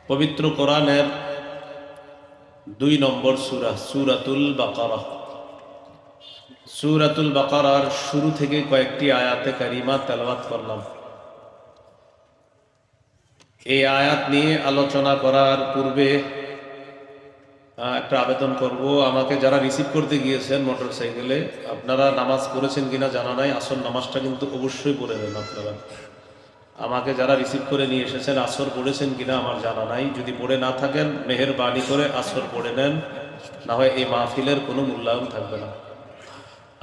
পবিত্র কোরআনের 2 নম্বর সূরা সূরাতুল বাকারা। সূরাতুল বাকারার শুরু থেকে কয়েকটি আয়াতে কারিমা তেলাওয়াত করলাম। এই আয়াত নিয়ে আলোচনা করার পূর্বে একটা আবেদন করব। আমাকে যারা রিসিভ করতে গিয়েছেন মোটরসাইকেলে, আপনারা নামাজ পড়েছেন কিনা জানা নাই, আসর নামাজটা কিন্তু অবশ্যই পড়ে নেন আপনারা। আমাকে যারা রিসিভ করে নিয়ে এসেছেন আসর পড়েছেন কিনা আমার জানা নাই। যদি পড়ে না থাকেন মেহেরবানি করে আসর পড়ে নেন, না হয় এই মাহফিলের কোনো মূল্যায়ন থাকবে না।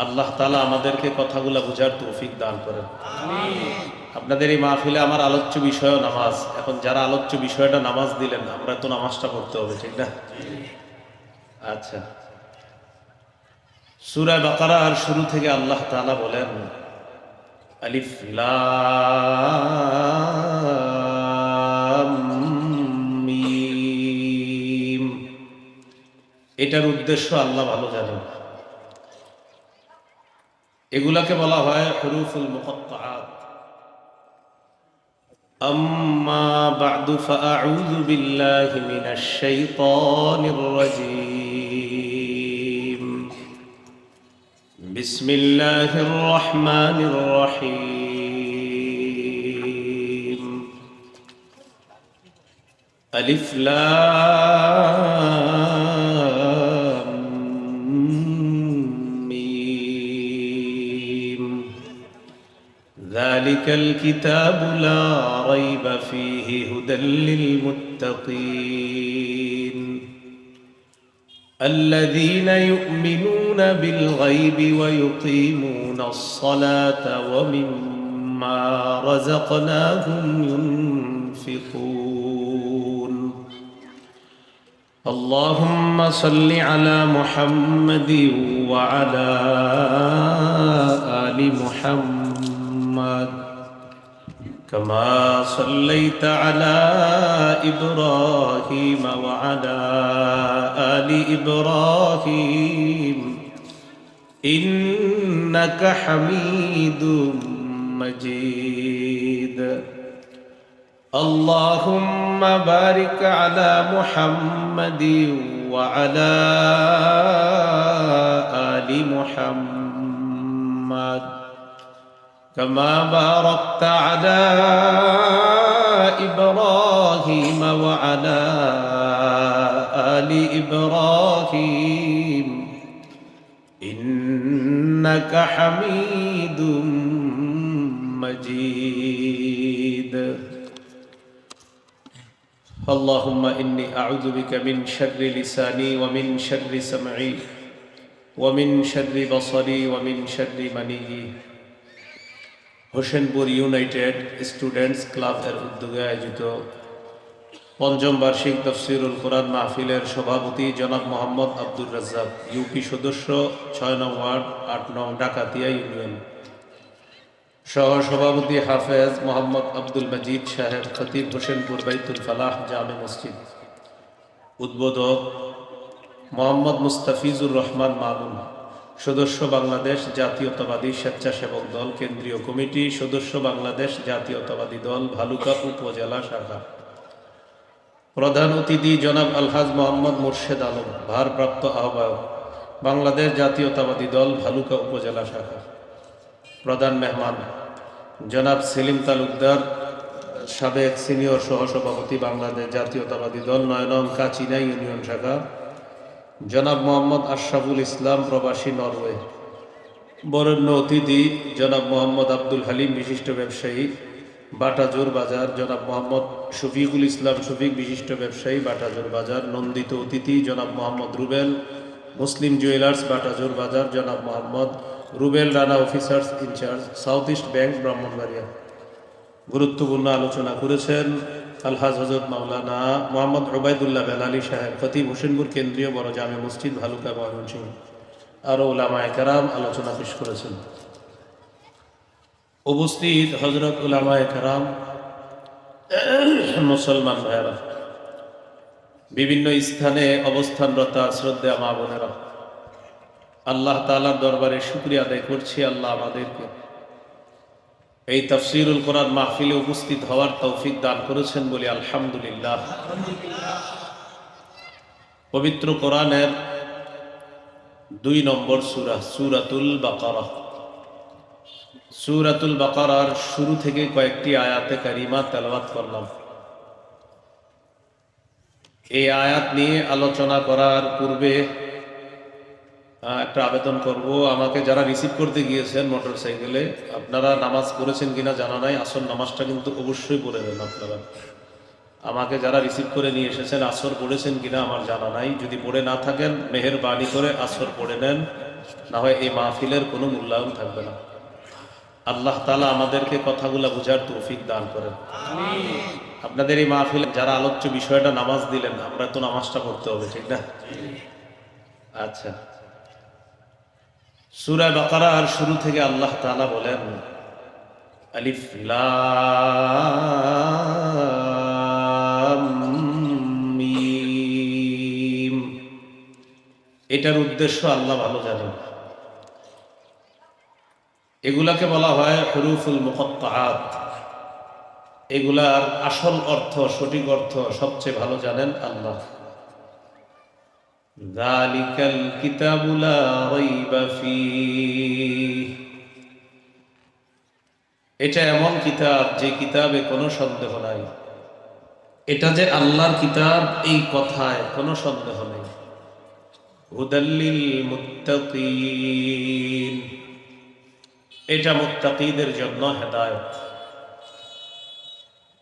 আল্লাহ তাআলা আমাদেরকে কথাগুলো বোঝার তৌফিক দান করেন। আপনাদের এই মাহফিলে আমার আলোচ্য বিষয় নামাজ। এখন যারা আলোচ্য বিষয়টা নামাজ দিলেন, আমরা তো নামাজটা পড়তে হবে, ঠিক না? আচ্ছা, সূরা বাকারার শুরু থেকে আল্লাহ তাআলা বলেন, আলিফ লাম মিম। এটার উদ্দেশ্য আল্লাহ ভালো জানেন। এগুলাকে বলা হয় হুরুফুল মুকাত্তাআত। আম্মা বা'দু ফাআউযু বিল্লাহি মিনাশ শাইতানির রাজীম। বিসমিল্লাহির রহমানির রহিম। আলিফ লাম মিম। যালিকাল কিতাবু লা রাইবা ফীহি হুদাল লিল মুত্তাকিন الذين يؤمنون بالغيب ويقيمون الصلاة ومما رزقناهم ينفقون اللهم صل على محمد وعلى آل محمد كما صليت على إبراهيم وعلى آل إبراهيم إنك حميد مجيد اللهم بارك على محمد وعلى آل محمد كما باركت على إبراهيم وعلى آل إبراهيم إنك حميد مجيد اللهم إني أعوذ بك من شر لساني ومن شر سمعي ومن شر بصري ومن شر مني। হোসেনপুর ইউনাইটেড স্টুডেন্টস ক্লাবের উদ্যোগে আয়োজিত পঞ্চম বার্ষিক তাফসীরুল কোরআন মাহফিলের সভাপতি জনাব মোহাম্মদ আব্দুর রাজ্জাক, ইউপি সদস্য 6 নং ওয়ার্ড 8 নং ডাকাতিয়া ইউনিয়ন, সহ সভাপতি হাফেজ মোহাম্মদ আব্দুল মজিদ সাহেব, খতিব হোসেনপুর বাইতুল ফালাহ জামে মসজিদ, উদ্বোধক মোহাম্মদ মুস্তাফিজুর রহমান মামুন, সদস্য বাংলাদেশ জাতীয়তাবাদী স্বেচ্ছাসেবক দল কেন্দ্রীয় কমিটি, সদস্য বাংলাদেশ জাতীয়তাবাদী দল ভালুকা উপজেলা শাখা। প্রধান অতিথি জনাব আলহাজ মোহাম্মদ মোর্শেদ আলম, ভারপ্রাপ্ত আহ্বায়ক বাংলাদেশ জাতীয়তাবাদী দল ভালুকা উপজেলা শাখা। প্রধান মেহমান জনাব সেলিম তালুকদার, সাবেক সিনিয়র সহসভাপতি বাংলাদেশ জাতীয়তাবাদী দল 9 নং কাচিনা ইউনিয়ন শাখা। জনাব মোহাম্মদ আশরাফুল ইসলাম, প্রবাসী নরওয়ে। বরেণ্য অতিথি জনাব মোহাম্মদ আব্দুল হালিম, বিশিষ্ট ব্যবসায়ী বাটাজোর বাজার। জনাব মোহাম্মদ শফিকুল ইসলাম শফিক, বিশিষ্ট ব্যবসায়ী বাটাজোর বাজার। নন্দিত অতিথি জনাব মোহাম্মদ রুবেল, মুসলিম জুয়েলার্স বাটাজোর বাজার। জনাব Mohammad Rubel Rana, officers incharge south east bank Brahmanbaria. গুরুত্বপূর্ণ আলোচনা করেছেন আলহাজ হযরত মাওলানা মোহাম্মদ ওবায়দুল্লাহ বেলালী সাহেব, খতিব হোসেনপুর কেন্দ্রীয় বড় জামে মসজিদ ভালুকা ময়মনসিংহ। আরও উলামায়ে কেরাম আলোচনা পেশ করেছেন। উপস্থিত হযরত উলামায়ে কেরাম, মুসলমান ভাইয়েরা, বিভিন্ন স্থানে অবস্থানরত শ্রদ্ধা মা বোনেরা, আল্লাহ তাআলার দরবারে শুকরিয়া আদায় করছি। আল্লাহ আমাদেরকে এই তাফসীরুল কোরআন মাহফিলে উপস্থিত হওয়ার তৌফিক দান করেছেন বলি আলহামদুলিল্লাহ। পবিত্র কোরআনের 2 নম্বর সূরা সূরাতুল বাকারা। সূরাতুল বাকারার শুরু থেকে কয়েকটি আয়াতে কারিমা তেলাওয়াত করলাম। এই আয়াত নিয়ে আলোচনা করার পূর্বে একটা আবেদন করব, আমাকে যারা রিসিভ করতে গিয়েছেন মোটরসাইকেলে, আপনারা নামাজ পড়েছেন কিনা জানা নাই, আসর নামাজটা কিন্তু অবশ্যই পড়ে নেন আপনারা। আমাকে যারা রিসিভ করে নিয়ে এসেছেন আসর পড়েছেন কিনা আমার জানা নাই, যদি পড়ে না থাকেন মেহেরবানি করে আসর পড়ে নেন, না হয় এই মাহফিলের কোনো মূল্যায়ন থাকবে না। আল্লাহ তাআলা আমাদেরকে কথাগুলো বোঝার তৌফিক দান করেন। আপনাদের এই মাহফিলে যারা আলোচ্য বিষয়টা নামাজ দিলেন, আমরা তো নামাজটা পড়তে হবে, ঠিক না? আচ্ছা, সূরা বাকারার শুরু থেকে আল্লাহ তাআলা বলেন আলিফ লাম মিম। এটার উদ্দেশ্য আল্লাহ ভালো জানেন। এগুলাকে বলা হয় হুরুফুল মুকাত্তাআত। এগুলার আসল অর্থ, সঠিক অর্থ সবচেয়ে ভালো জানেন আল্লাহ। যালিকাল কিতাবু লা রাইবা ফীহ। এটা এমন কিতাব যে কিতাবে কোনো সন্দেহ নাই। এটা যে আল্লাহর কিতাব এই কথায় কোনো সন্দেহ নেই। হুদাল্লিল মুত্তাকিন। এটা মুত্তাকিদের জন্য হেদায়েত।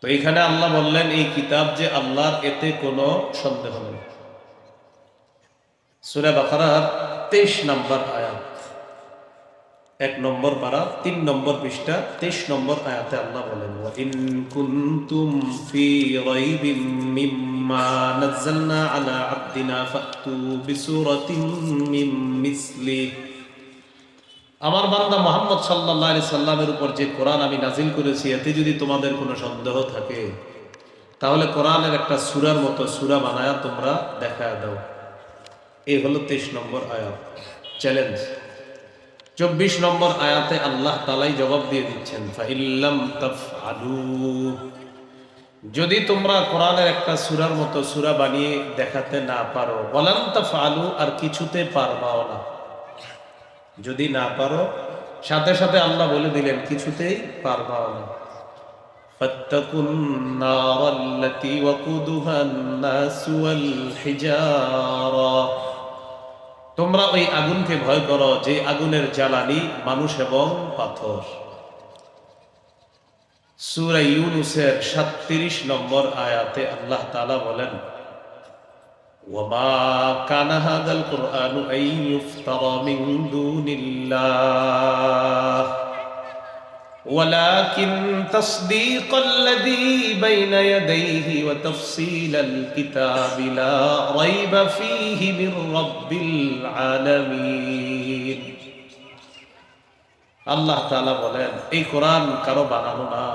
তো এখানে আল্লাহ বললেন এই কিতাব যে আল্লাহর, এতে কোনো সন্দেহ নেই। সূরা বাকারার 23 নম্বর আয়াত, 1 নম্বর পারা 3 নম্বর পৃষ্ঠা 23 নম্বর আয়াতে আল্লাহ বলেন ওয়া ইন কুনতুম ফি রাইবিম মিম্মা নাযালনা আলা আবদিনা ফাতু বিসূরাতিন মিন মিসলি। আমার বান্দা মুহাম্মদ সাল্লাল্লাহু আলাইহি সাল্লামের উপর যে কোরআন আমি নাজিল করেছি, এতে যদি তোমাদের কোনো সন্দেহ থাকে তাহলে কোরআনের একটা সূরার মতো সূরা বানায়া তোমরা দেখায় দাও। এই হলো 23 নম্বর আয়াত, চ্যালেঞ্জ। 24 নম্বর আয়াতে আল্লাহ তাআলাই জবাব দিয়ে দিচ্ছেন ফাইল্লাম তাফআলু। যদি তোমরা কোরআনের একটা সূরার মতো সূরা বানিয়ে দেখাতে না পারো, ওয়ালাম তাফআলু, আর কিছুতে পারবাও না। যদি না পারো, সাথে সাথে আল্লাহ বলে দিলেন কিছুতেই পারবাও না। ফাত্তাকুন নারাল্লাতী ওয়াকুদুহান নাসু ওয়াল হিজারা। তোমরা ওই আগুনকে ভয় করো যে আগুনের জ্বালানি মানুষ এবং পাথর। সূরা ইউনূসের 37 নম্বর আয়াতে আল্লাহ তাআলা বলেন ওয়ামা কানা হাযাল কুরআনু আন ইফতারা মিন দুনিল্লাহ ওয়ালাকিন তাসদীকাল্লাযী বাইনা ইয়াদাইহি ওয়া তাফসীলাল কিতাবি লা রাইবা ফীহি মির রাব্বিল আলামিন। আল্লাহ তাআলা বলেন এই কোরআন কারো বানানো না,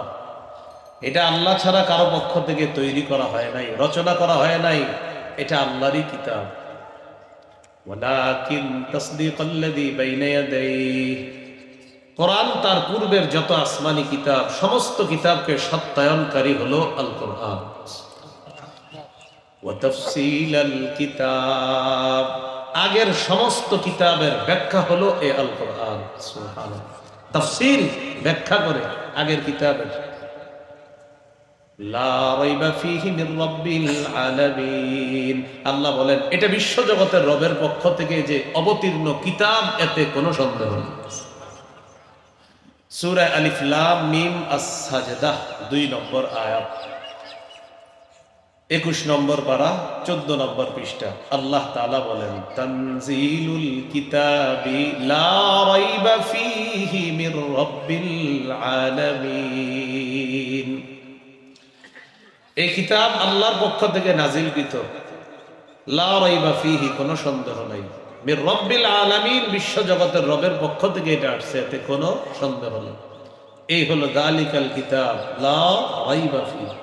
এটা আল্লাহ ছাড়া কারো পক্ষ থেকে তৈরি করা হয় নাই, রচনা করা হয় নাই, এটা আল্লাহরই কিতাব। ওয়ালাকিন তাসদীকাল্লাযী বাইনা ইয়াদাইহি, কোরআন তার পূর্বের যত আসমানি কিতাব সমস্ত কিতাবকে সত্যায়নকারী হলো আল কোরআন। ওয়া তাফসীলাল কিতাব, আগের সমস্ত কিতাবের ব্যাখ্যা হলো এই আল কোরআন। সুবহানাল্লাহ, তাফসীল ব্যাখ্যা করে আগের কিতাবের। লা রাইবা ফীহি মির রাব্বিল আলামিন। আল্লাহ বলেন এটা বিশ্বজগতের রবের পক্ষ থেকে যে অবতীর্ণ কিতাব, এতে কোনো সন্দেহ নেই। সূরা আলিফ লাম মিম আস-সাজদা 2 নম্বর আয়াত, 21 নম্বর পারা 14 নম্বর পৃষ্ঠা। আল্লাহ তাআলা বলেন তানজিলুল কিতাবি লা রাইবা ফীহি মির রাব্বিল আলামিন। এই কিতাব আল্লাহর পক্ষ থেকে নাজিলকৃত, লা রাইবা ফীহি, কোনো সন্দেহ নাই। মির রাব্বিল আলামিন, বিশ্ব জগতের রবের পক্ষ থেকে এটা আসছে, এতে কোনো সন্দেহ নেই। এই হলো যালিকাল কিতাব লা রাইবা ফীহি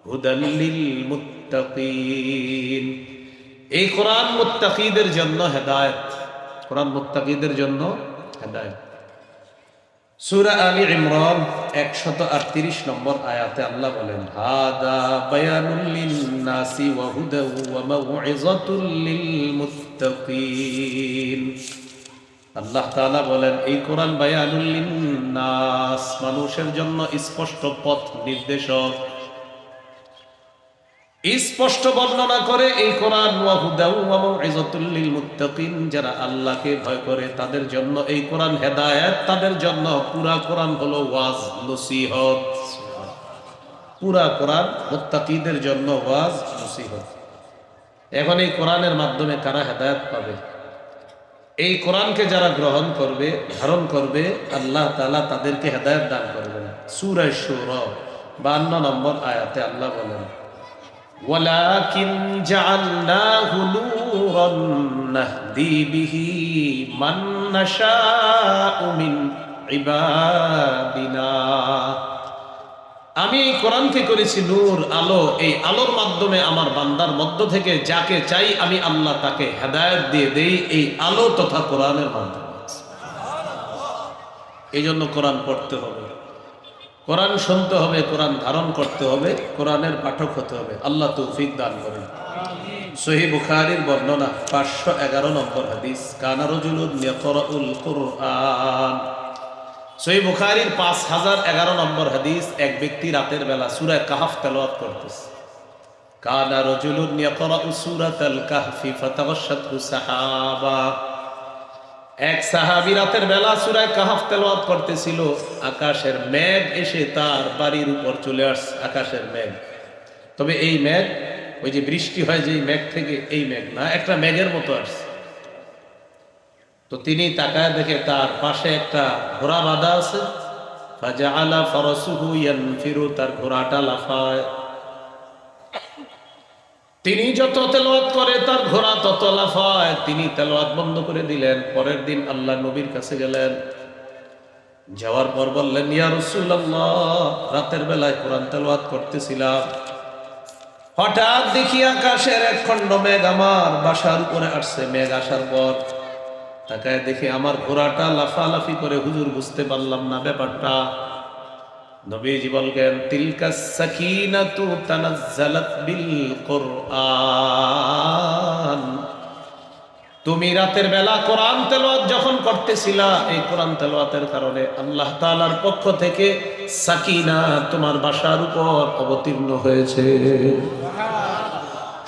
হুদাল লিল মুত্তাকিন। এই কোরআন মুত্তাকিদের জন্য হেদায়েত, কোরআন মুত্তাকিদের জন্য হেদায়েত। সূরা আলী ইমরান 138 নম্বর আয়াতে আল্লাহ বলেন, হাদা বায়ানুল লিন-নাসি ওয়া হুদাও ওয়া মাউইযাতুল লিল-মুত্তাকিন। আল্লাহ তাআলা বলেন, এই কোরআন বায়ানুল লিন-নাস, মানুষের জন্য স্পষ্ট পথ নির্দেশক, স্পষ্ট বর্ণনা করে এই কোরআন। ওয়া হুদাও ওয়া মাউইযাতুল লিল-মুত্তাকিন, যারা আল্লাহকে ভয় করে তাদের জন্য এই কোরআন হেদায়েত, তাদের জন্য পুরা কোরআন হলো ওয়াজ নসিহত। পুরা কোরআন মুত্তাকিদের জন্য ওয়াজ নসিহত। এখন এই কোরআনের মাধ্যমে কারা হেদায়েত পাবে? এই কোরআনকে যারা গ্রহণ করবে, ধারণ করবে, আল্লাহ তাআলা তাদেরকে হেদায়েত দান করবেন। সূরা শুরা 52 নম্বর আয়াতে আল্লাহ বলেন, ওয়ালাকিন জাআলনাহু নূরান নাহদি বিহি মান নাশাউ মিন ইবাদিনা। আমি এই কোরআনকে করেছি নূর, আলো। এই আলোর মাধ্যমে আমার বান্দার মধ্য থেকে যাকে চাই আমি আল্লাহ তাকে হেদায়েত দিয়ে দেই, এই আলো তথা কোরআনের মাধ্যমে। এই জন্য কোরআন পড়তে হবে, কোরআন শুনতে হবে, কোরআন ধারণ করতে হবে, কোরআনের পাঠক হতে হবে। আল্লাহ তৌফিক দান করেন। সহিহ বুখারীর বর্ণনা 511 নম্বর হাদিস, কানা রাজুলুন ইয়াকরাউল কুরআন। সহিহ বুখারীর 5011 নম্বর হাদিস, এক ব্যক্তি রাতের বেলা সূরা কাহফ তেলাওয়াত করতেছে। কানা রাজুলুন ইয়াকরাউ সূরাতাল কাহফি ফাতাগাশশাতহু সাহাবা। এক সাহাবী রাতের বেলা সূরা কাহফ তেলাওয়াত করতেছিল, আকাশের মেঘ এসে তার বাড়ির উপর চলে আসছে। আকাশের মেঘ, তবে এই মেঘ ওই যে বৃষ্টি হয় যে মেঘ থেকে, এই মেঘ না, একটা মেঘের মতো আসছে। তো তিনি তাকায় দেখে তার পাশে একটা ঘোড়া বাঁধা আছে। ফাজআলা ফারাসুহু ইয়ানফিরু, তার ঘোড়াটা লাফায়। তিনি যত তেলাওয়াত করে তার ঘোড়া তত লাফায়। তিনি তেলাওয়াত বন্ধ করে দিলেন। পরের দিন আল্লাহ নবীর কাছে গেলেন, যাওয়ার পর বললেন, ইয়া রাসূলুল্লাহ, রাতের বেলায় কোরআন তেলাওয়াত করতেছিলাম, হঠাৎ দেখি আকাশের এক খণ্ড মেঘ আমার বাসার উপরে আসছে। মেঘ আসার পর তাকায় দেখি আমার ঘোড়াটা লাফালাফি করে। হুজুর, বুঝতে পারলাম না ব্যাপারটা। নবীজি বললেন, তিলকাস সাকিনাতু তানাজ্জালাত বিল কুরআন। তুমি রাতের বেলা কোরআন তেলাওয়াত যখন করতেছিলা, এই কোরআন তেলাওয়াতের কারণে আল্লাহ তাআলার পক্ষ থেকে সাকিনা তোমার বাসার উপর অবতীর্ণ হয়েছে।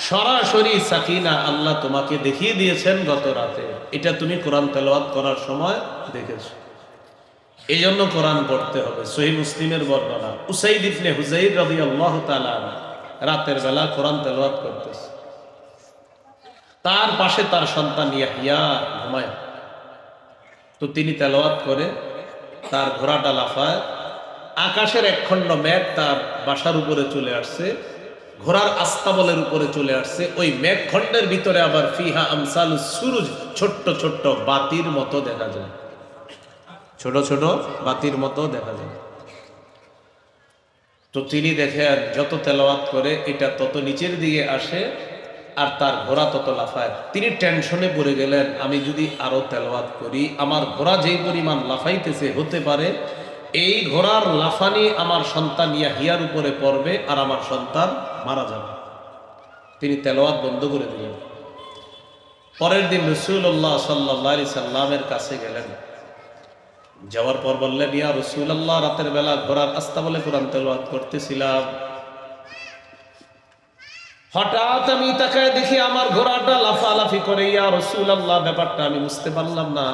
সরাসরি সাকিনা আল্লাহ তোমাকে দেখিয়ে দিয়েছেন গত রাতে। এটা তুমি কোরআন তেলাওয়াত করার সময় দেখেছো। এই জন্য কোরআন পড়তে হবে। সহিহ মুসলিমের বর্ণনা, উসাইদ ইবনে হুযাইর রাদিয়াল্লাহু তাআলা রাতের বেলা কোরআন তেলাওয়াত করতেছে। তার পাশে তার সন্তান ইয়াহইয়া ঘুমায়। তো তিনি তেলাওয়াত করে, তার ঘোড়াটা লাফায়। আকাশের এক খণ্ড মেঘ তার বাসার উপরে চলে আসছে, ঘোড়ার আস্তাবলের উপরে চলে আসছে। ওই মেঘ খণ্ডের ভিতরে আবার ফিহা আমসালুস সুরুজ, ছোট্ট ছোট্ট বাতির মতো দেখা যায়। ছোট ছোট বাতির মতো দেখা যায়। তো তিনি দেখেন যত তেলাওয়াত করে এটা তত নিচের দিকে আসে, আর তার ঘোড়া তত লাফায়। তিনি টেনশনে পড়ে গেলেন, আমি যদি আরো তেলাওয়াত করি, আমার ঘোড়া যেই পরিমাণ লাফাইতেছে, হতে পারে এই ঘোড়ার লাফানি আমার সন্তান ইয়াহিয়ার উপরে পড়বে আর আমার সন্তান মারা যাবে। তিনি তেলাওয়াত বন্ধ করে দিলেন। পরের দিন রাসূলুল্লাহ সাল্লাল্লাহু আলাইহি সাল্লামের কাছে গেলেন। যাওয়ার পর বললেন, ইয়া রাসূলুল্লাহ, রাতের বেলা ঘোড়ার আস্তাবলে কোরআন তেলাওয়াত করতেছিলাম, হঠাৎ আমি তাকায় দেখি আমার ঘোড়াটা লাফালাফি করে। ইয়া রাসূলুল্লাহ, ব্যাপারটা আমি বুঝতে পারলাম না।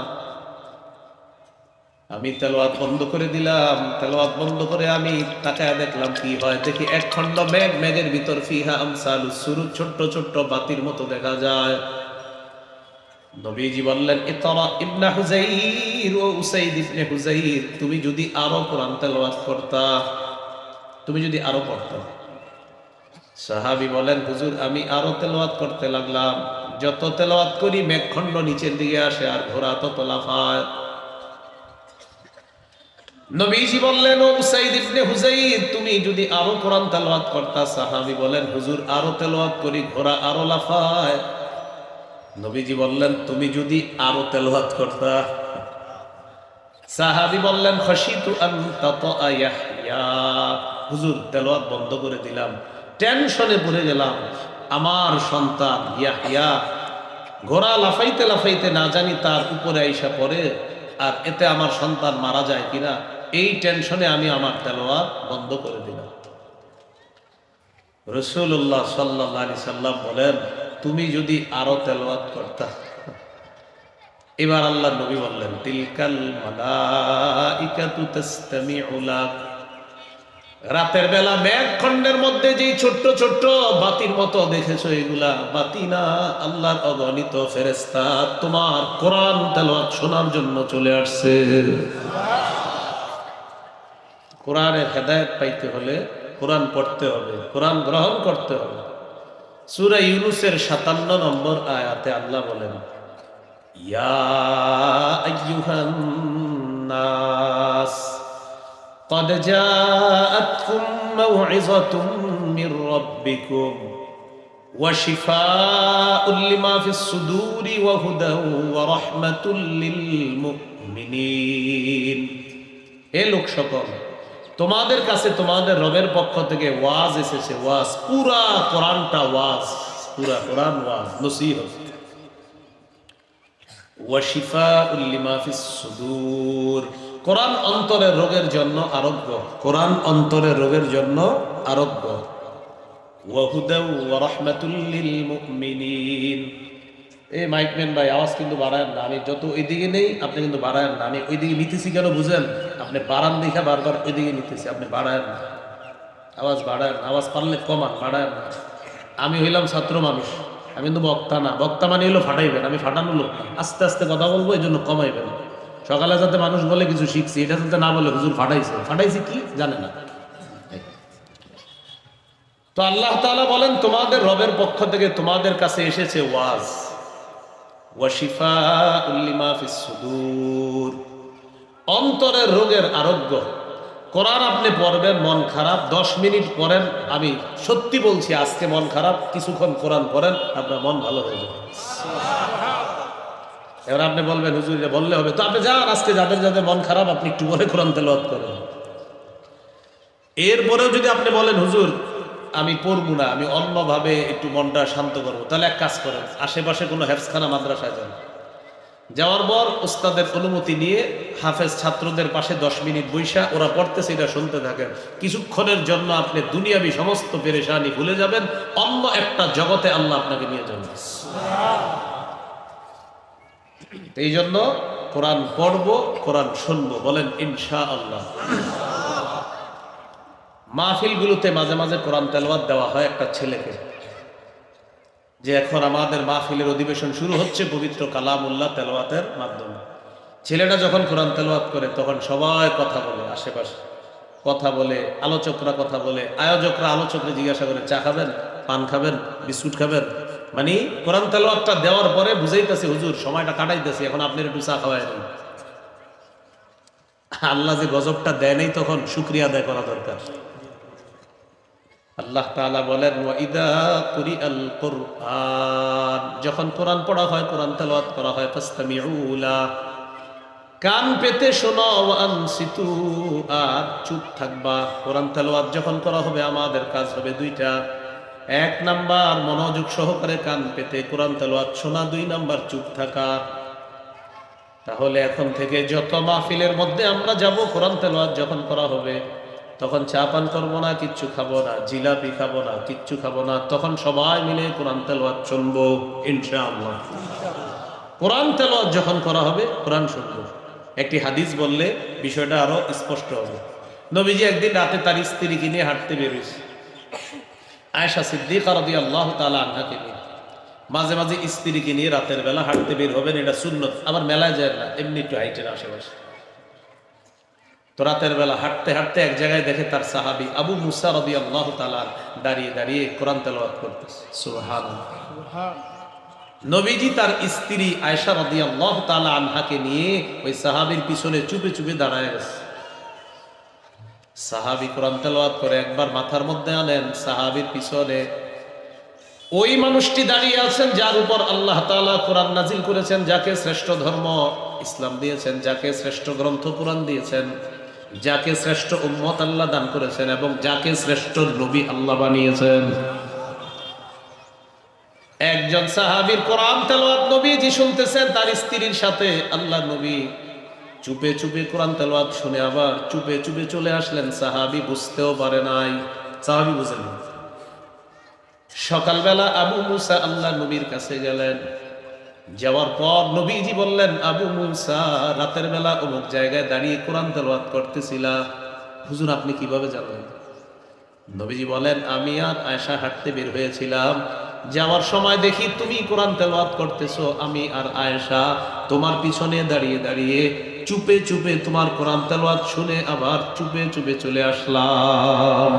আমি তেলাওয়াত বন্ধ করে দিলাম। তেলাওয়াত বন্ধ করে আমি তাকায় দেখলাম কি হয়। দেখি এক খণ্ড মেঘ, মেঘের ভিতর ফিহা আমসালুস সুরুজ, ছোট্ট ছোট্ট বাতির মতো দেখা যায়। নবীজি বললেন, ইকরা ইবনে হুযাইর ও উসাইদ ইবনে হুযাইর, তুমি যদি আরো কোরআন তেলাওয়াত করতা, তুমি যদি আরো পড়তা। সাহাবী বলেন, হুজুর, আমি আরো তেলাওয়াত করতে লাগলাম। যত তেলাওয়াত করি মেঘখণ্ড নিচের দিকে আসে আর ঘোড়া তত লাফায়। নবীজি বললেন, ও উসাইদ ইবনে হুযাইর, তুমি যদি আরো কোরআন তেলাওয়াত করতা। সাহাবী বলেন, হুজুর, আরো তেলাওয়াত করি, ঘোড়া আরো লাফায়। নবীজি বললেন, তুমি যদি আরো তেলাওয়াত করতা। সাহাবী বললেন খশিতু আন তাতা ইয়াহইয়া, হুজুর তেলাওয়াত বন্ধ করে দিলাম, টেনশনে পড়ে গেলাম আমার সন্তান ইয়াহইয়া ঘোড়া লাফাইতে লাফাইতে না জানি তার উপরে আইসা পড়ে, আর এতে আমার সন্তান মারা যায় কিনা, এই টেনশনে আমি আমার তেলাওয়াত বন্ধ করে দিলাম। রাসূলুল্লাহ সাল্লাল্লাহু আলাইহি সাল্লাম বলেন, তুমি যদি আরো তেলাওয়াত করতা। এবার আল্লাহ নবী বললেন, তিলকাল মালাইকাতু তাসতামিউ লাক, রাতের বেলা মেঘখণ্ডের মধ্যে যেই ছোট্ট ছোট্ট বাতির মতো দেখেছো, এগুলা বাতি না, আল্লাহর অগণিত ফেরেশতা তোমার কোরআন তেলাওয়াত শোনার জন্য চলে আসছে। কোরআনের হেদায়েত পাইতে হলে কোরআন পড়তে হবে, কোরআন গ্রহণ করতে হবে। সূরা ইউনূসের 57 নম্বর আয়াতে আল্লাহ বলেন, ইয়া আইয়ুহান নাস قد جاءتكم موعظة من ربكم وشفاء لما في الصدور وهدى ورحمة للمؤمنين। হে লোক সকল, তোমাদের কাছে তোমাদের রবের পক্ষ থেকে ওয়াজ এসেছে, ওয়াজ পুরা কোরআনটা ওয়াজ, পুরা কোরআন ওয়াজ নসিহত। ওয়া শিফাউল লিমা ফিস সুদূর, কোরআন অন্তরের রোগের জন্য আরোগ্য, কোরআন অন্তরের রোগের জন্য আরোগ্য। ওয়া হুদাউ ওয়া রাহমাতুল লিল মুমিনিন। এই মাইকম্যান ভাই আওয়াজ কিন্তু বাড়ায়েন না, আমি যত ওইদিকে নেই আপনি কিন্তু বাড়ায়েন না। আমি ওইদিকে নিতেছি কেন বুঝেন? আপনি বাড়ান দেখা বারবার ওইদিকে নিতেছি, আপনি বাড়ায়েন না, আওয়াজ বাড়ায়েন না, আওয়াজ পারলে কমান, বাড়ায়েন না। আমি হইলাম ছাত্র মানুষ, আমি কিন্তু বক্তা না, বক্তা মানে হইলো ফাটাইবেন, আমি ফাটানো লোক না। আস্তে আস্তে কথা বলবো, এই জন্য কমাইবেন। সকালে যাতে মানুষ বলে কিছু শিখছি, এটা যাতে না বলে হুজুর ফাটাইছে, ফাটাইছে কি জানে না। তো আল্লাহ তাআলা বলেন, তোমাদের রবের পক্ষ থেকে তোমাদের কাছে এসেছে ওয়াজ, ওয়া শিফাউল লিমা ফিস সুদূর, অন্তরের রোগের আরোগ্য। কোরআন আপনি পড়বেন, মন খারাপ 10 মিনিট পড়েন, আমি সত্যি বলছি আজকে মন খারাপ, কিছুক্ষণ কোরআন পড়েন, আপনার মন ভালো হয়ে যাবে। এবার আপনি বলবেন হুজুর এটা বললে হবে, তো আপনি যান আজকে যাদের যাদের মন খারাপ আপনি একটু পরে কোরআন তেলাওয়াত করেন। এরপরেও যদি আপনি বলেন হুজুর আমি পড়বো না, আমি অন্যভাবে একটু মনটা শান্ত করবো, তাহলে এক কাজ করেন, আশেপাশে কোনো হেফজখানা মাদ্রাসায় যান, যাওয়ার পর উস্তাদের অনুমতি নিয়ে হাফেজ ছাত্রদের পাশে 10 মিনিট বৈশা ওরা পড়তেছে এটা শুনতে থাকেন। কিছুক্ষণের জন্য আপনি দুনিয়াবি সমস্ত পেরেশানি ভুলে যাবেন, অন্য একটা জগতে আল্লাহ আপনাকে নিয়ে যাবেন। এই জন্য কোরআন পড়বো, কোরআন শুনবো, বলেন ইনশাআল্লাহ। মাহফিলগুলোতে মাঝে মাঝে কোরআন তেলাওয়াত দেওয়া হয় একটা ছেলেকে, যে এখন আমাদের মাহফিলের অধিবেশন শুরু হচ্ছে পবিত্র কালামুল্লাহ তেলাওয়াতের মাধ্যমে। ছেলেটা যখন কোরআন তেলাওয়াত করে তখন সবাই কথা বলে, আশেপাশে কথা বলে, আলোচকরা কথা বলে, আয়োজকরা আলোচকরা জিজ্ঞাসা করে চা খাবেন, পান খাবেন, বিস্কুট খাবেন, মানে কোরআন তেলাওয়াতটা দেওয়ার পরে বুঝাইতেছে হুজুর সময়টা কাটাইতেছি, এখন আপনার একটু চা খাওয়াই দিন। আল্লাহ যে গজবটা দেয় নাই তখন শুকরিয়া আদায় করা দরকার। আল্লাহ তাআলা বলেন, ওয়া ইযা কুরিআল কুরআন, যখন কোরআন পড়া হয়, কোরআন তেলাওয়াত করা হয়, ফাসতামিউ লা, কান পেতে শোনো, ওয়া আনসিতু, আর চুপ থাকবা। কোরআন তেলাওয়াত যখন করা হবে আমাদের কাজ হবে দুইটা, 1 নাম্বার মনোযোগ সহকারে কান পেতে কোরআন তেলাওয়াত শোনা, 2 নাম্বার চুপ থাকা। তাহলে এখন থেকে যত মাহফিলের মধ্যে আমরা যাব, কোরআন তেলাওয়াত যখন করা হবে তখন চা পান করবো না, কিচ্ছু খাবো না, জিলাপি খাবো না, কিচ্ছু খাবো না, তখন সবাই মিলে কোরআন তেলাওয়াত শুনবো ইনশাআল্লাহ। কোরআন তেলাওয়াত যখন করা হবে কোরআন শুনবো। একটি হাদিস বললে বিষয়টা আরো স্পষ্ট হবে। নবীজি একদিন রাতে তার স্ত্রীকে নিয়ে হাঁটতে বেরিয়েছে, আয়েশা সিদ্দিকা রাদিয়াল্লাহু তাআলা আনহাকে নিয়ে। মাঝে মাঝে স্ত্রীকে নিয়ে রাতের বেলা হাঁটতে বের হবেন, এটা সুন্নত, আবার মেলায় যায় না, এমনি একটু হাইটের আশেপাশে। তো রাতের বেলা হাঁটতে হাঁটতে এক জায়গায় দেখে তার সাহাবী আবু মুসা রাদিয়াল্লাহু তাআলা দাঁড়িয়ে দাঁড়িয়ে কোরআন তেলাওয়াত করতেছে। সুবহানাল্লাহ। নবীজি তার স্ত্রী আয়েশা রাদিয়াল্লাহু তাআলা আনহাকে নিয়ে ওই সাহাবীর পিছনে চুপে চুপে দাঁড়ায় গেছে। সাহাবী কোরআন তেলাওয়াত করে, একবার মাথার মধ্যে আনেন, সাহাবীর পিছনে ওই মানুষটি দাঁড়িয়ে আছেন যার উপর আল্লাহ তাআলা কোরআন নাজিল করেছেন, যাকে শ্রেষ্ঠ ধর্ম ইসলাম দিয়েছেন, যাকে শ্রেষ্ঠ গ্রন্থ কোরআন দিয়েছেন, যাকে শ্রেষ্ঠ উম্মত আল্লাহ দান করেছেন এবং যাকে শ্রেষ্ঠ নবী আল্লাহ বানিয়েছেন। একজন সাহাবীর কোরআন তেলাওয়াত নবীজি শুনতেছেন তার স্ত্রীর সাথে। আল্লাহ নবী চুপে চুপে কোরআন তেলাওয়াত শুনে আবার চুপে চুপে চলে আসলেন। সাহাবী বুঝতেও পারে নাই, সাহাবী বুঝেন। সকালবেলা আবু মুসা আল্লাহ নবীর কাছে গেলেন। যাওয়ার পর নবীজি বললেন, আবু মুসা রাতের বেলা অমুক জায়গায় দাঁড়িয়ে কোরআন তেলাওয়াত করতেছিলা, হুজুর আপনি কিভাবে জানলেন? নবীজি বলেন, আমি আর আয়েশা হাঁটতে বের হয়েছিলাম, যাওয়ার সময় দেখি তুমি কোরআন তেলাওয়াত করতেছো, আমি আর আয়েশা তোমার পিছনে দাঁড়িয়ে দাঁড়িয়ে চুপে চুপে তোমার কোরআন তেলাওয়াত শুনে আবার চুপে চুপে চলে আসলাম।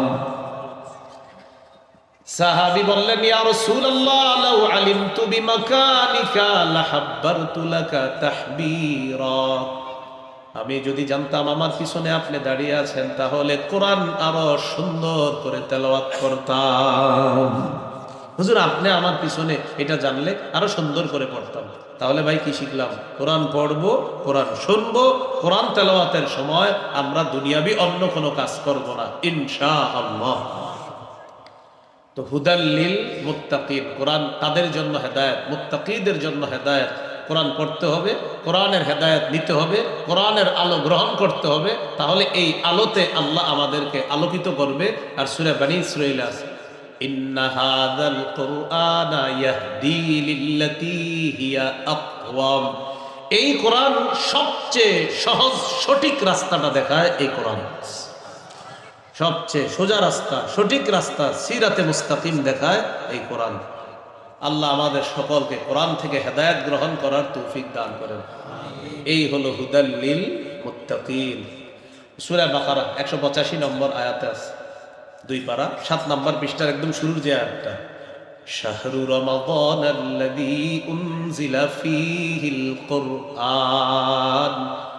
সাহাবী বললেন, ইয়া রাসূলুল্লাহ লাউ আলিমতু বিমাকানিকা লাহাব্বারতু লাকা তাহবীরা, আমি যদি জানতাম আমার পিছনে আপনি দাঁড়িয়ে আছেন তাহলে কোরআন আরো সুন্দর করে তেলাওয়াত করতাম। হুজুর আপনি আমার পিছনে এটা জানলে আরো সুন্দর করে পড়তাম। তাহলে ভাই কি শিখলাম? কোরআন পড়বো, কোরআন শুনবো, কোরআন তেলাওয়াতের সময় আমরা দুনিয়াবি অন্য কোনো কাজ করব না ইনশাআল্লাহ। তো হুদাল্লিল মুত্তাকিন, কোরআন তাদের জন্য হেদায়েত, মুত্তাকিদের জন্য হেদায়েত। কোরআন পড়তে হবে, কোরআনের হেদায়েত নিতে হবে, কোরআনের আলো গ্রহণ করতে হবে, তাহলে এই আলোতে আল্লাহ আমাদেরকে আলোকিত করবে। আর সূরা বনী ইসরাঈল আছে, ইন্না হাযাল কুরআনা ইয়াহদি লিল্লাতী হিয়া আকওয়াম, এই কোরআন সবচেয়ে সহজ সঠিক রাস্তাটা দেখায়। এই কোরআন সবচেয়ে সোজা রাস্তা, সঠিক রাস্তা, সিরাতে মুস্তাকিম দেখায় এই কোরআন। আল্লাহ আমাদের সকলকে কোরআন থেকে হেদায়েত গ্রহণ করার তৌফিক দান করেন। এই হলো হুদাল্লিল মুত্তাকিন। সূরা বাকারা 185 নম্বর আয়াতে আছে, 2 পারা 7 নম্বর পৃষ্ঠার একদম শুরুর যে আয়াতটা, শাহরু রমাদানাল্লাযী উনজিলা ফীহিল কুরআন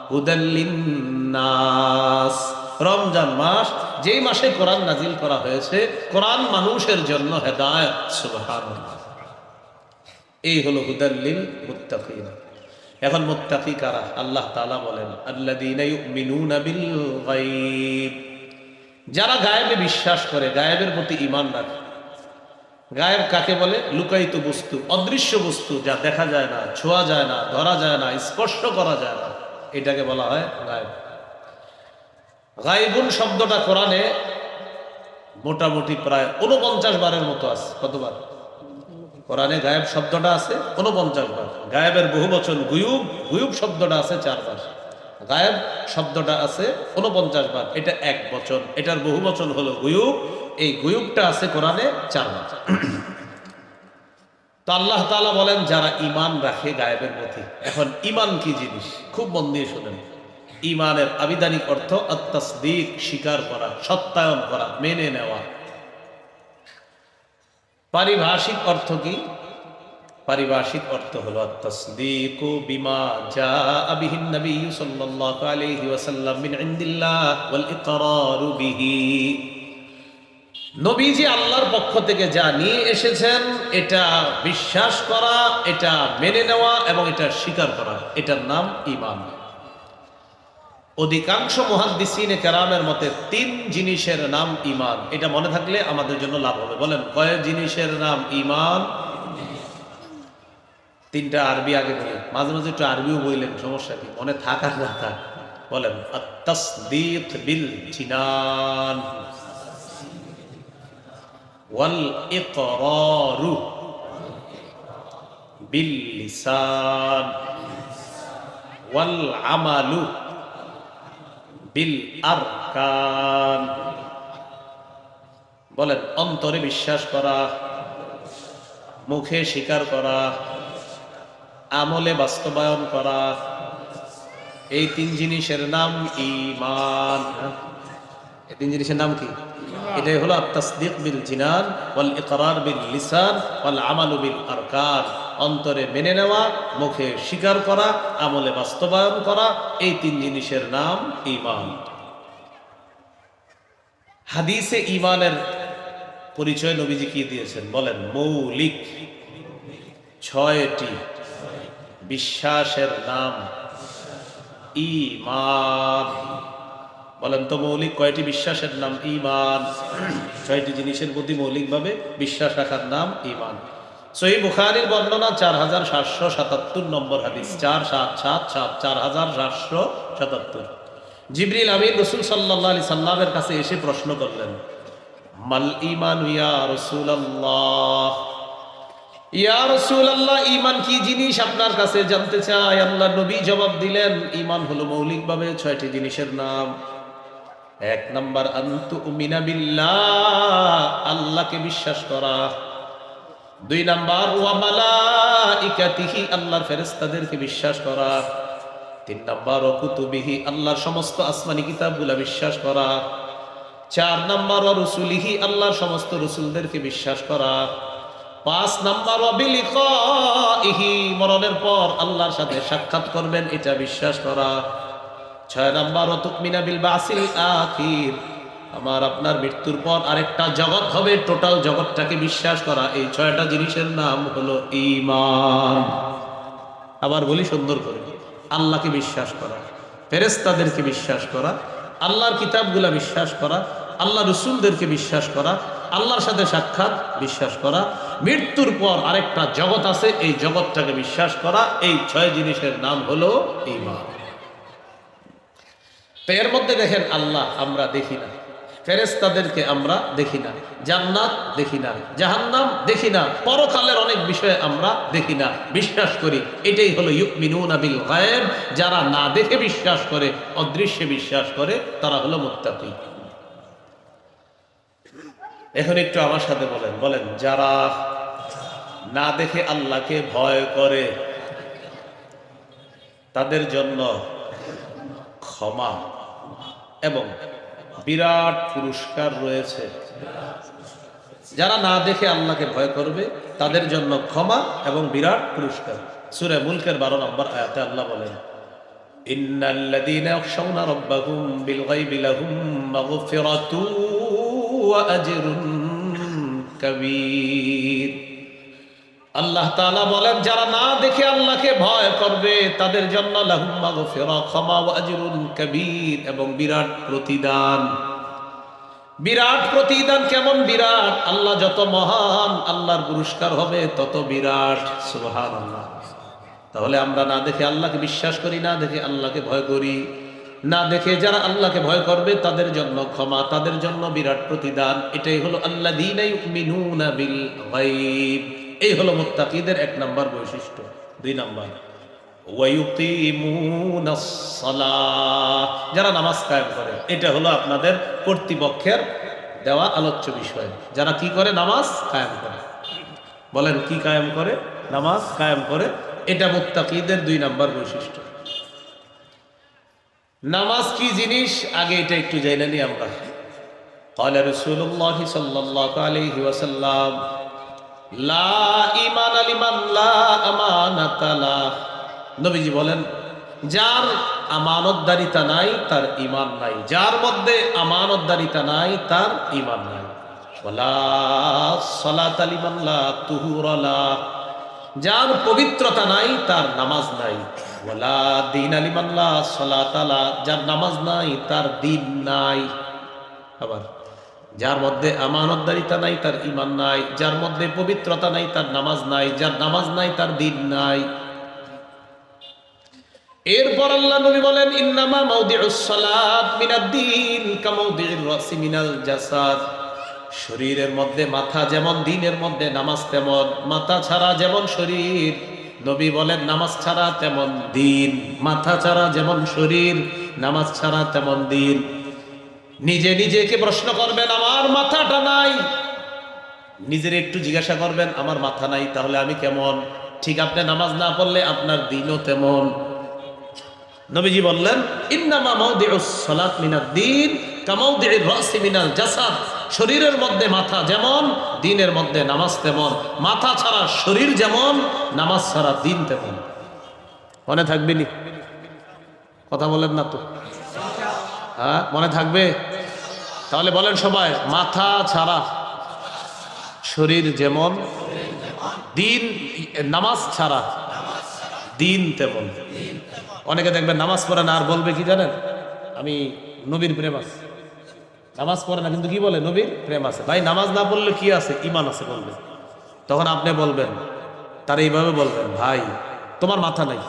হুদাল লিন্নাস, রমজান মাস, যেই মাসে কোরআন নাজিল করা হয়েছে, কোরআন মানুষের জন্য হেদায়েত। সুবহানাল্লাহ। এই হলো হুদাল্লিল মুত্তাকিন। এখন মুত্তাকি কারা? আল্লাহ তাআলা বলেন, আল্লাযীনা ইউমিনুনা বিল গায়ব, যারা গায়েবে বিশ্বাস করে, গায়েবের প্রতি ঈমান রাখে। গায়েব কাকে বলে? লুকায়িত বস্তু, অদৃশ্য বস্তু, যা দেখা যায় না, ছোঁয়া যায় না, ধরা যায় না, স্পর্শ করা যায় না, এটাকে বলা হয় গায়েব। গায়বুন শব্দটা কোরআনে মোটামুটি প্রায় 49 বারের মতো আছে। কতবার কোরআনে গায়েব শব্দটা আছে? 49 বার। গায়েবের বহু বচন গুয়ুব, গুয়ুব শব্দটা আছে 4 বার। গায়েব শব্দটা আছে 49 বার, এটা এক বচন, এটার বহু বচন হলো গুয়ুব। এই গুয়ুবটা আছে কোরআনে 4 বার। তো আল্লাহ তাআলা বলেন, যারা ঈমান রাখে গায়েবের প্রতি। এখন ঈমান কি জিনিস? খুব মন দিয়ে শুনেন। ঈমানের আবিধানিক অর্থ আত-তাসদীক, স্বীকার করা, সত্যায়ন করা, মেনে নেওয়া। পারিভাষিক অর্থ কি? পারিভাষিক অর্থ হলো আত-তাসদীকু বিমা জাআ বিহিন নবী সাল্লাল্লাহু আলাইহি ওয়াসাল্লাম মিন ইনদিল্লাহ ওয়াল ইকরারু বিহি, নবীজি আল্লাহর পক্ষ থেকে যা নিয়ে এসেছেন এটা বিশ্বাস করা, এটা মেনে নেওয়া এবং এটা স্বীকার করা, এটার নাম ঈমান। অধিকাংশ মুহাদ্দিসিনে কেরামের মতে 3 জিনিসের নাম ঈমান। এটা মনে থাকলে আমাদের জন্য লাভ হবে। বলেন, কয় জিনিসের নাম ঈমান? 3টা আরবি আগে বলি, মাঝে মাঝে একটু আরবিও বললেন, সমস্যা কি? মনে থাক আর না থাক। বলেন, আত-তাসদীক বিল জিনান ওয়াল ইকরারু বিল লিসান ওয়াল আমালু বিল আরকান। বলেন, অন্তরে বিশ্বাস করা, মুখে স্বীকার করা, আমলে বাস্তবায়ন করা, এই 3 জিনিসের নাম ঈমান। এই 3 জিনিসের নাম কি? এটাই হলো আত-তাসদীক বিল জিনান ওয়াল ইকরার বিল লিসান ওয়াল আমালু বিল আরকান। অন্তরে মেনে নেওয়া, মুখে স্বীকার করা, আমলে বাস্তবায়ন করা, এই 3 জিনিসের নাম ঈমান। হাদিসে ঈমানের পরিচয় নবীজি কি দিয়েছেন? বলেন, মৌলিক 6টি বিশ্বাসের নাম ঈমান। বলেন তো মৌলিক কয়টি বিশ্বাসের নাম? ঈমান। 6টি জিনিসের প্রতি মৌলিকভাবে বিশ্বাস রাখার নাম ঈমান। সহিহ বুখারীর বর্ণনা 4777 নম্বর হাদিস, 4777 4777। জিবরিল আমিন রাসূল সাল্লাল্লাহু আলাইহি সাল্লামের কাছে এসে প্রশ্ন করলেন, মাল ঈমান ইয়া রাসূলুল্লাহ, ইয়া রাসূলুল্লাহ, ঈমান কি জিনিস আপনার কাছে জানতে চাই। আল্লাহ নবী জবাব দিলেন, ঈমান হলো মৌলিকভাবে 6টি জিনিসের নাম। 1 নাম্বার আনতুমিনা বিল্লাহ, আল্লাহকে বিশ্বাস করা। 2 নাম্বার ওয়া মালাইকাতিহি, আল্লাহর ফেরেশতাদেরকে বিশ্বাস করা। 3 নাম্বার ওয়া কুতুবিহি, আল্লাহর সমস্ত আসমানি কিতাবগুলো বিশ্বাস করা। 4 নাম্বার ওয়া রুসুলিহি, আল্লাহর সমস্ত রসুলদেরকে বিশ্বাস করা। 5 নাম্বার ওয়া বিলিকাইহি, মরণের পর আল্লাহর সাথে সাক্ষাৎ করবেন, এটা বিশ্বাস করা। 6 নাম্বার ওয়া তুমিনা বিল বাসিল আখির, আমার আপনার মৃত্যুর পর আরেকটা জগৎ হবে, টোটাল জগৎটাকে বিশ্বাস করা। এই 6টা জিনিসের নাম হলো ঈমান। আবার বলি সুন্দর করে, আল্লাহকে বিশ্বাস করা, ফেরেশতাদেরকে বিশ্বাস করা, আল্লাহর কিতাবগুলা বিশ্বাস করা, আল্লাহ রসুলদেরকে বিশ্বাস করা, আল্লাহর সাথে সাক্ষাৎ বিশ্বাস করা, মৃত্যুর পর আরেকটা জগৎ আছে, এই জগৎটাকে বিশ্বাস করা। এই 6 জিনিসের নাম হলো ঈমান। তো এর মধ্যে দেখেন, আল্লাহ আমরা দেখি না, ফেরেশতাদেরকে আমরা দেখি না, জান্নাত দেখি না, জাহান্নাম দেখি না, পরকালের অনেক বিষয়ে আমরা দেখি না, বিশ্বাস করি। এটাই হলো ইউমিনুনা বিল গায়ব। যারা না দেখে বিশ্বাস করে, অদৃশ্যে বিশ্বাস করে, তারা হলো মুত্তাকি। এখন একটু আমার সাথে বলেন, যারা না দেখে আল্লাহকে ভয় করে, তাদের জন্য ক্ষমা এবং বিরাট পুরস্কার রয়েছে। যারা না দেখে আল্লাহকে ভয় করবে, তাদের জন্য ক্ষমা এবং বিরাট পুরস্কার। সূরা মুলকের 12 নম্বর আয়াতে আল্লাহ বলেন, ইন্নাল্লাযীনা ইয়াখশাউনা রাব্বাহুম বিল গায়বি লাহুম মাগফিরাতুন ওয়া আজরুন কাবীর। আল্লাহ তাআলা বলেন, যারা না দেখে আল্লাহকে ভয় করবে, তাদের জন্য লাহুম মাগফিরা, ক্ষমা, ওয়া আজরুন কাবীর, এবং বিরাট প্রতিদান। বিরাট প্রতিদান কেমন বিরাট? আল্লাহ যত মহান, আল্লাহর পুরস্কার হবে তত বিরাট। সুবহানাল্লাহ। তাহলে আমরা না দেখে আল্লাহকে বিশ্বাস করি, না দেখে আল্লাহকে ভয় করি। না দেখে যারা আল্লাহকে ভয় করবে, তাদের জন্য ক্ষমা, তাদের জন্য বিরাট প্রতিদান। এটাই হলো আল্লাযীনা ইউমিনুনা বিল গায়ব। এই হলো মুত্তাকিদের 1 নাম্বার বৈশিষ্ট্য। 2 নাম্বার ওয়া ইউকিমুনাস সালাহ, যারা নামাজ কায়েম করে। এটা হলো আপনাদের কর্তৃপক্ষের দেওয়া আলোচ্য বিষয়। যারা কি করে? নামাজ কায়েম করে। বলেন, কি কায়েম করে? নামাজ কায়েম করে। এটা মুত্তাকিদের 2 নাম্বার বৈশিষ্ট্য। নামাজ কি জিনিস আগে এটা একটু জেনে নিই আমরা। ক্বালা রাসূলুল্লাহ সাল্লাল্লাহু আলাইহি ওয়াসাল্লাম, লা ঈমানা লিমান লা আমানাতা লাহ। নবীজি বলেন, যার আমানতদারিতা নাই তার ঈমান নাই। যার মধ্যে আমানতদারিতা নাই তার ঈমান নাই। ওয়ালা সালাতা লিমান লা তুহুরা লাহ, যার পবিত্রতা নাই তার নামাজ নাই। ওয়ালা দীনা লিমান লা সালাতা লাহ, যার নামাজ নাই তার দ্বীন নাই। আবার যার মধ্যে আমানতদারিতা নাই তার ঈমান নাই, যার মধ্যে পবিত্রতা নাই তার নামাজ নাই, যার নামাজ নাই তার দ্বীন নাই। এরপর আল্লাহ নবী বলেন, ইন্নামা মাউদিউস সালাত মিনাদ-দ্বীন কামাউদিউর রাসি মিনাল জাসাদ। শরীরের মধ্যে মাথা যেমন, দ্বীনের মধ্যে নামাজ তেমন। মাথা ছাড়া যেমন শরীর, নবী বলেন নামাজ ছাড়া তেমন দ্বীন। মাথা ছাড়া যেমন শরীর, নামাজ ছাড়া তেমন দ্বীন। নিজেকে প্রশ্ন করবেন, আমার মাথাটা নাই। নিজের একটু জিজ্ঞাসা করবেন, আমার মাথা নাই, তাহলে আমি কেমন? ঠিক আপনি নামাজ না পড়লে আপনার দ্বীনও তেমন। নবীজি বললেন, ইন্নামা মাউদিউস সালাত মিনাদ-দ্বীন কামাউদিউর রাসি মিনাল জাসাদ। শরীরের মধ্যে মাথা যেমন, দ্বীনের মধ্যে নামাজ তেমন। মাথা ছাড়া শরীর যেমন, নামাজ ছাড়া দ্বীন তেমন। মনে থাকবে নি? কথা বলেন না তো? হ্যাঁ, মনে থাকবে? তাহলে বলেন সবাই, মাথা ছাড়া শরীর যেমন, দ্বীন, নামাজ ছাড়া দ্বীন তেমন। অনেকে দেখবেন নামাজ পড়ে না, আর বলবে কি জানেন, আমি নবীর প্রেম আছে। নামাজ পড়ে না কিন্তু কি বলে, নবীর প্রেম আছে। ভাই নামাজ না পড়লে কি আছে, ইমান আছে বলবে। তখন আপনি বলবেন, তার এইভাবে বলবেন, ভাই তোমার মাথা নেই।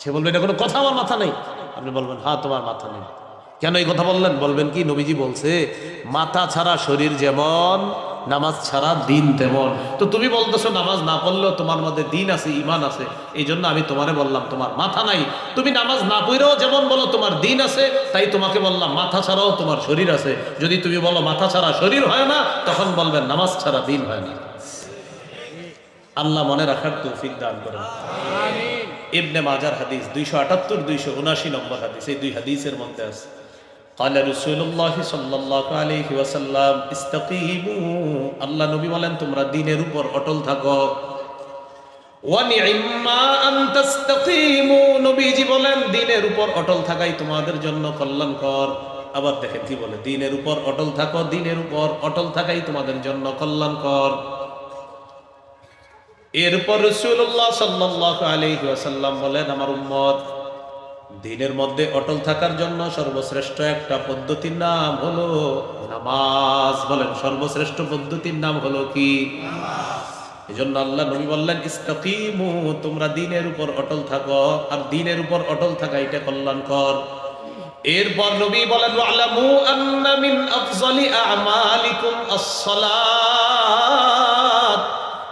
সে বলবে এটা কোনো কথা, আমার মাথা নেই। আপনি বলবেন হ্যাঁ তোমার মাথা নেই। কেন এই কথা বললেন? বলবেন কি, নবীজি বলছে মাথা ছাড়া শরীর যেমন, নামাজ ছাড়া দিন তেমন। তো তুমি বলতেছো নামাজ না পড়লেও তোমার মধ্যে দিন আছে, ইমান আছে, এই জন্য আমি তোমারে বললাম তোমার মাথা নাই। তুমি নামাজ না পড়েও যেমন বলো তোমার দিন আছে, তাই তোমাকে বললাম মাথা ছাড়াও তোমার শরীর আছে। যদি তুমি বলো মাথা ছাড়া শরীর হয় না, তখন বলবেন নামাজ ছাড়া দিন হয় না। আল্লাহ মনে রাখার তৌফিক দান করেন। ইবনে মাজার হাদিস 278 279 নম্বর হাদিস, এই দুই হাদিসের মধ্যে আছে قال رسول الله صلى الله عليه وسلم استقيموا, আল্লাহ নবী বলেন তোমরা দ্বীনের উপর অটল থাকো। ওয়া নি'ম্মা আন তাস্তাকিমু, নবীজি বলেন দ্বীনের উপর অটল থাকাই তোমাদের জন্য কল্যাণকর। আবার দেখেন কি বলে, দ্বীনের উপর অটল থাকো, দ্বীনের উপর অটল থাকাই তোমাদের জন্য কল্যাণকর। এরপর রাসূলুল্লাহ সাল্লাল্লাহু আলাইহি ওয়াসাল্লাম বলেন আমার উম্মত দ্বীনের মধ্যে অটল থাকার জন্য সর্বশ্রেষ্ঠ একটা পদ্ধতির নাম হলো নামাজ। বলেন সর্বশ্রেষ্ঠ পদ্ধতির নাম হলো কি? নামাজ। এজন্য আল্লাহ নবী বললেন ইস্তাকিমু, তোমরা দ্বীনের উপর অটল থাকো, আর দ্বীনের উপর অটল থাকা এটা কল্যাণকর। এরপর নবী বলেন ওয়ালামু আন্না মিন আফজালি আমালিকুম আস-সালাত,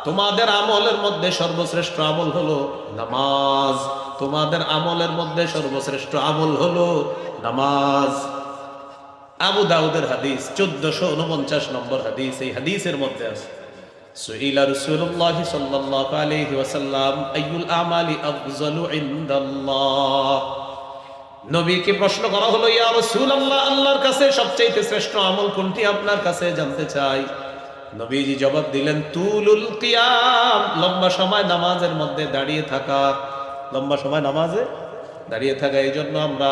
তোমাদের আমলের মধ্যে সর্বশ্রেষ্ঠ আমল হলো নামাজ। তোমাদের আমলের মধ্যে সর্বশ্রেষ্ঠ আমল হলো নামাজ। আবু দাউদের হাদিস 1449 নম্বর হাদিস, এই হাদিসের মধ্যে আছে সুইলা রাসূলুল্লাহ সাল্লাল্লাহু আলাইহি ওয়াসাল্লাম আইয়ুল আমালি আফজালু ইনদাল্লাহ, নবীকে প্রশ্ন করা হলো ইয়া রাসূলুল্লাহ, আল্লাহর কাছে সবচেয়ে শ্রেষ্ঠ আমল কোনটি আপনার কাছে জানতে চাই। নবীজি জবাব দিলেন তুলুল কিয়াম, লম্বা সময় নামাজের মধ্যে দাঁড়িয়ে থাকা। লম্বা সময় নামাজে দাঁড়িয়ে থাকা। এই জন্য আমরা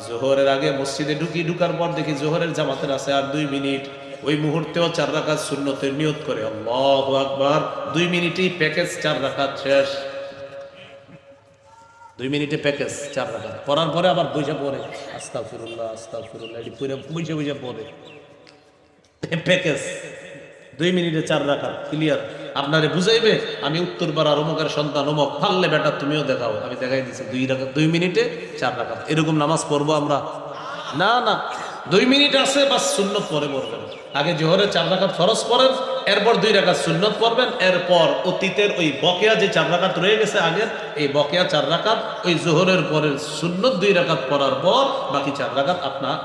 জোহরের আগে মসজিদে ঢুকার পর দেখি জোহরের জামাতের আছে আর 2 মিনিট, ওই মুহূর্তেও 4 রাকাত সুন্নতের নিয়ত করে আল্লাহু আকবার, 2 মিনিটেই প্যাকেজ 4 রাকাত শেষ। 2 মিনিটে প্যাকেজ 4 রাকাত পড়ার পরে আবার বইসা পড়ে আস্তাগফিরুল্লাহ আস্তাগফিরুল্লাহ, এটি পুরো বইসা পড়ে প্যাকেজ 2 মিনিটে 4 রাকাত ক্লিয়ার। আপনারে বুঝাইবে আমি উত্তরপাড়ার অমুকের সন্তান অমুক, পারলে বেটা তুমিও দেখাও, আমি দেখাই দিচ্ছি 2 মিনিটে 4 রাকাত। এরকম নামাজ পড়বো আমরা? না না, 2 মিনিট আছে বাস, সুন্নত পরে পড়বেন। আগে জোহরে 4 রাকাত ফরজ পড়েন, এরপর 2 রাকাত সুন্নত পড়বেন, এরপর অতীতের ওই বকেয়া যে 4 রাকাত রয়ে গেছে আগের, এই বকেয়া 4 রাকাত ওই জোহরের পরের সুন্নত 2 রাকাত পড়ার পর বাকি 4 রাকাত আপনার